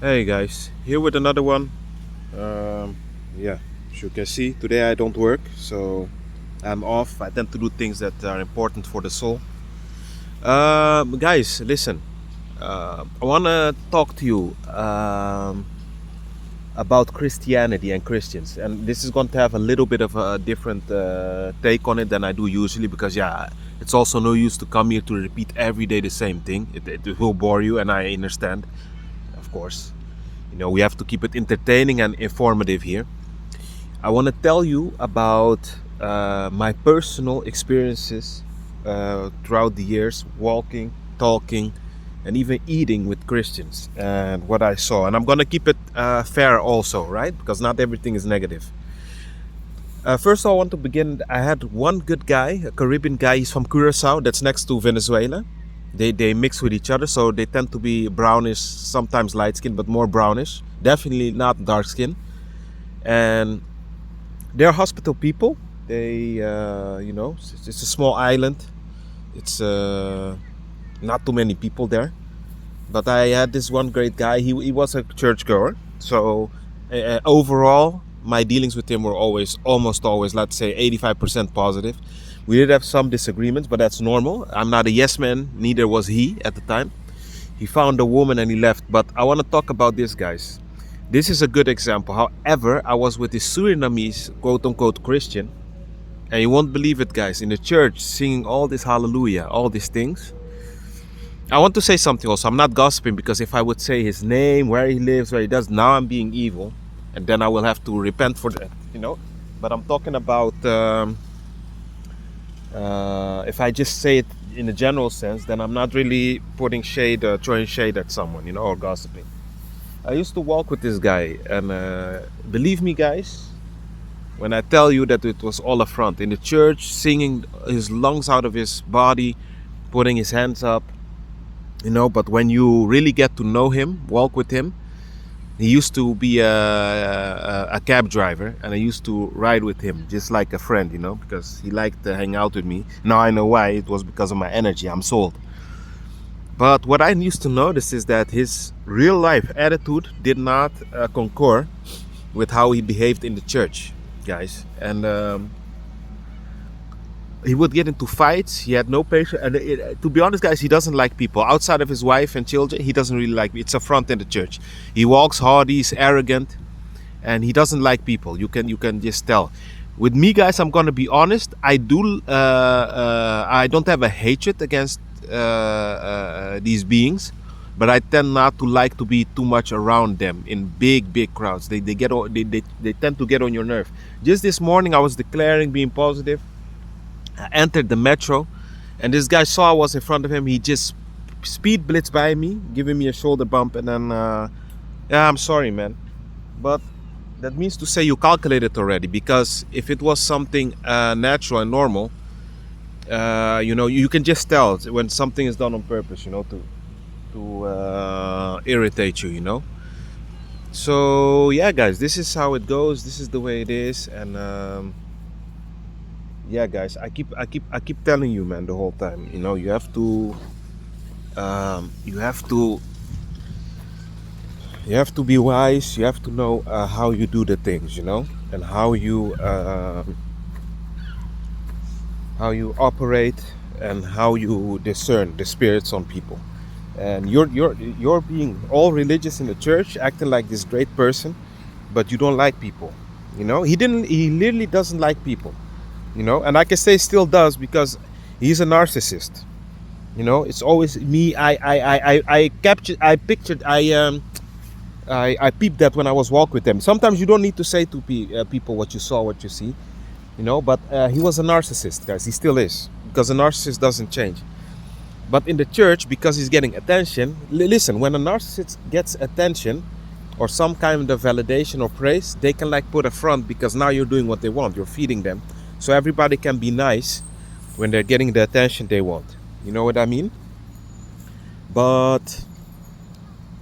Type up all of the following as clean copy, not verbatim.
Hey guys, here with another one. Um, yeah, as you can see, today I don't work, so I'm off. I tend to do things that are important for the soul. Guys, listen. I want to talk to you about Christianity and Christians, and this is going to have a little bit of a different take on it than I do usually, because it's also no use to come here to repeat every day the same thing. It will bore you, and I understand, of course. We have to keep it entertaining and informative here. I want to tell you about my personal experiences throughout the years walking, talking, and even eating with Christians and what I saw. And I'm going to keep it fair also, right? Because not everything is negative. First, I want to begin. I had one good guy, a Caribbean guy. He's from Curacao, that's next to Venezuela. They mix with each other, so they tend to be brownish, sometimes light skin, but more brownish. Definitely not dark skin. And they're hospital people. It's a small island. It's not too many people there. But I had this one great guy. He was a churchgoer. So overall, my dealings with him were almost always, let's say, 85% positive. We did have some disagreements, but that's normal. I'm not a yes man, neither was he at the time. He found a woman and he left. But I want to talk about this, guys. This is a good example. However, I was with this Surinamese quote unquote Christian, and you won't believe it, guys, in the church singing all this hallelujah, all these things. I want to say something also. I'm not gossiping, because if I would say his name, where he lives, where he does, now I'm being evil, and then I will have to repent for that. But I'm talking about if I just say it in a general sense, then I'm not really putting shade, throwing shade at someone, or gossiping. I used to walk with this guy, and believe me, guys, when I tell you that it was all a front in the church, singing his lungs out of his body, putting his hands up, but when you really get to know him, walk with him, he used to be a cab driver, and I used to ride with him just like a friend, because he liked to hang out with me. Now I know why. It was because of my energy. I'm sold. But what I used to notice is that his real life attitude did not concur with how he behaved in the church, guys. And he would get into fights. He had no patience. And to be honest, guys, he doesn't like people. Outside of his wife and children, he doesn't really like me. It's a front in the church. He walks hard, he's arrogant, and he doesn't like people. You can just tell. With me, guys, I'm gonna be honest. I don't have a hatred against these beings, but I tend not to like to be too much around them in big crowds. They tend to get on your nerve. Just this morning, I was declaring, being positive. I entered the metro, and this guy saw I was in front of him. He just speed blitzed by me, giving me a shoulder bump, and then yeah, I'm sorry, man, but that means to say you calculated already. Because if it was something natural and normal, you can just tell when something is done on purpose, to irritate you. So yeah, guys, this is how it goes. This is the way it is, and yeah, guys, I keep telling you, man, the whole time. You have to, you have to, you have to be wise. You have to know how you do the things, and how you operate, and how you discern the spirits on people. And you're being all religious in the church, acting like this great person, but you don't like people. He literally doesn't like people. And I can say still does, because he's a narcissist. It's always me. I captured, I pictured, I peeped that when I was walking with them. Sometimes you don't need to say to people what you saw, what you see. But he was a narcissist, guys. He still is, because a narcissist doesn't change. But in the church, because he's getting attention, listen, when a narcissist gets attention or some kind of validation or praise, they can put a front, because now you're doing what they want. You're feeding them. So everybody can be nice when they're getting the attention they want. You know what I mean? But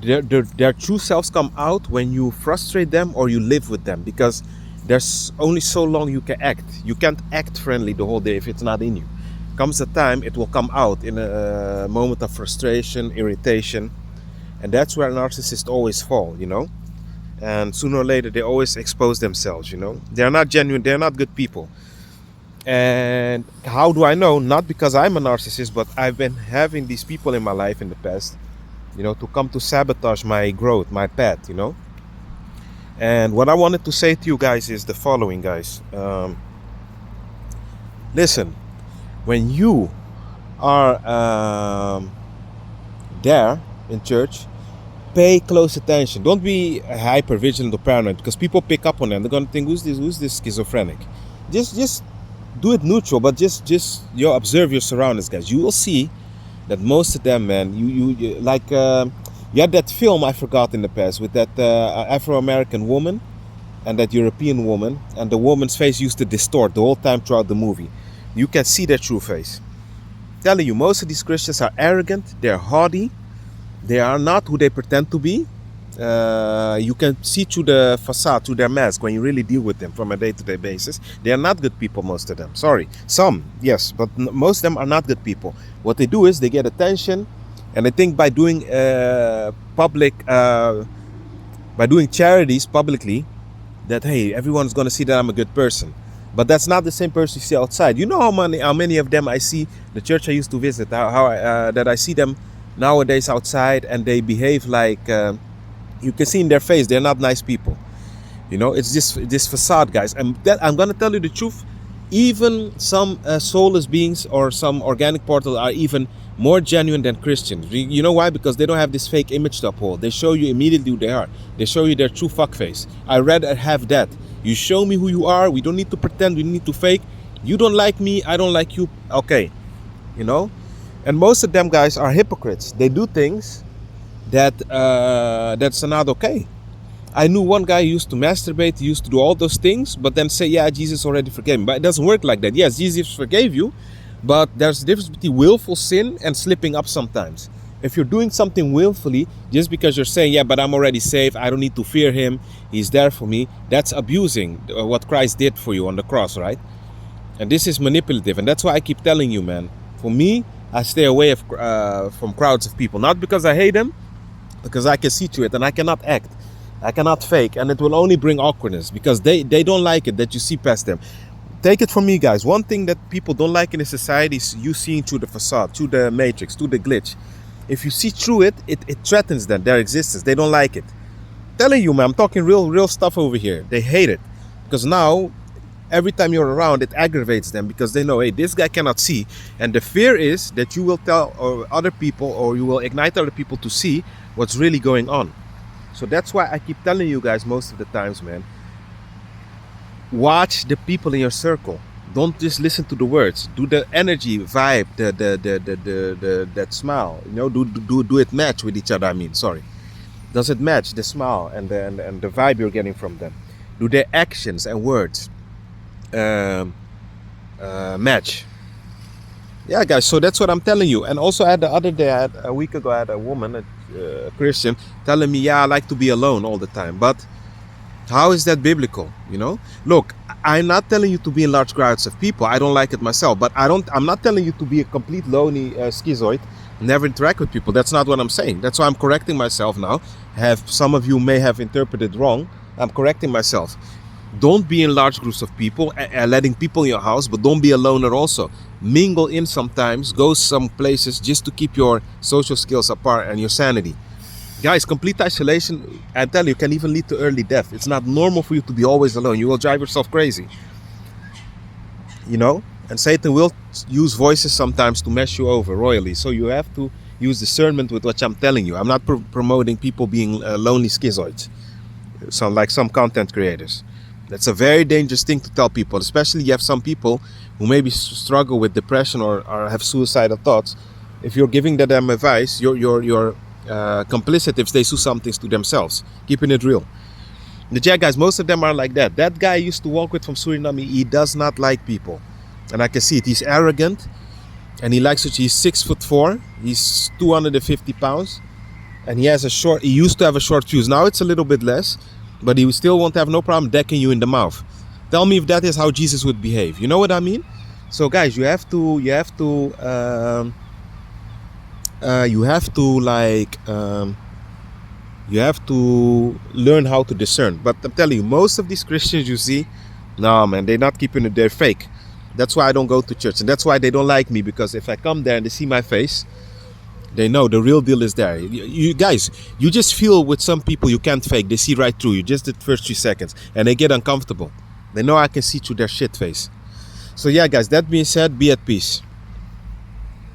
their true selves come out when you frustrate them or you live with them, because there's only so long you can act. You can't act friendly the whole day if it's not in you. Comes a time it will come out in a moment of frustration, irritation, And that's where narcissists always fall, and sooner or later they always expose themselves. They're not genuine, they're not good people. And how do I know? Not because I'm a narcissist, but I've been having these people in my life in the past, to come to sabotage my growth, my path. And what I wanted to say to you guys is the following, guys. Listen, when you are there in church, pay close attention. Don't be hyper vigilant or paranoid, because people pick up on them. They're gonna think, who's this schizophrenic? Just do it neutral, but just observe your surroundings, guys. You will see that most of them, man, you like you had that film I forgot in the past with that Afro-American woman and that European woman, and the woman's face used to distort the whole time throughout the movie. You can see their true face. I'm telling you, most of these Christians are arrogant, they're haughty, they are not who they pretend to be. You can see through the facade, through their mask, when you really deal with them from a day-to-day basis. They are not good people, most of them. Sorry, some, yes, but most of them are not good people. What they do is they get attention, and I think by doing by doing charities publicly, that hey, everyone's gonna see that I'm a good person. But that's not the same person you see outside. You know how many of them I see the church I used to visit, that I see them nowadays outside, and they behave like you can see in their face they're not nice people. It's just this facade, guys. And I'm gonna tell you the truth. Even some soulless beings or some organic portals are even more genuine than Christians. You know why? Because they don't have this fake image to uphold. They show you immediately who they are. They show you their true fuckface. I rather have that. You show me who you are. We don't need to pretend. We need to fake. You don't like me. I don't like you. Okay. And most of them, guys, are hypocrites. They do things that's not okay. I knew one guy who used to masturbate, he used to do all those things, but then say, yeah, Jesus already forgave me. But it doesn't work like that. Yes, Jesus forgave you, but there's a difference between willful sin and slipping up sometimes. If you're doing something willfully, just because you're saying, yeah, but I'm already saved, I don't need to fear him, he's there for me, that's abusing what Christ did for you on the cross, right? And this is manipulative, and that's why I keep telling you, man. For me, I stay away from crowds of people, not because I hate them, because I can see to it, and I cannot act. I cannot fake, and it will only bring awkwardness, because they don't like it that you see past them. Take it from me, guys. One thing that people don't like in a society is you seeing through the facade, through the matrix, through the glitch. If you see through it, it threatens them, their existence. They don't like it. Telling you, man, I'm talking real stuff over here. They hate it, because now every time you're around, it aggravates them, because they know, hey, this guy cannot see, and the fear is that you will tell other people, or you will ignite other people to see what's really going on. So that's why I keep telling you guys most of the times, man, watch the people in your circle. Don't just listen to the words. Do the energy, vibe, that smile. Do it match with each other? Does it match the smile and the vibe you're getting from them? Do their actions and words match? Yeah, guys. So that's what I'm telling you. And also, a week ago, I had a woman, a Christian, telling me, yeah, I like to be alone all the time. But how is that biblical? Look, I'm not telling you to be in large crowds of people. I don't like it myself. But I'm not telling you to be a complete lonely schizoid, never interact with people. That's not what I'm saying. That's why I'm correcting myself now. Some of you may have interpreted wrong. I'm correcting myself. Don't be in large groups of people, letting people in your house, but don't be a loner also. Mingle in sometimes, go some places just to keep your social skills apart and your sanity. Guys, complete isolation, I tell you, can even lead to early death. It's not normal for you to be always alone. You will drive yourself crazy. And Satan will use voices sometimes to mess you over royally. So you have to use discernment with what I'm telling you. I'm not promoting people being lonely schizoids, like some content creators. That's a very dangerous thing to tell people, especially you have some people who maybe struggle with depression or have suicidal thoughts. If you're giving them advice, you're complicit if they do some things to themselves. Keeping it real. But yeah, guys, most of them are like that. That guy I used to walk with from Suriname, he does not like people. And I can see it. He's arrogant, and he's 6'4". He's 250 pounds. And he used to have a short fuse. Now it's a little bit less. But he still won't have no problem decking you in the mouth. Tell me if that is how Jesus would behave. You know what I mean? So guys, you have to You have to learn how to discern. But I'm telling you, most of these Christians you see, nah, man, they're not keeping it. They're fake. That's why I don't go to church, and that's why they don't like me, because if I come there and they see my face, they know the real deal is there. You guys, you just feel with some people you can't fake. They see right through you, just the first 3 seconds, and they get uncomfortable. They know I can see through their shit face. So yeah, guys, that being said, be at peace.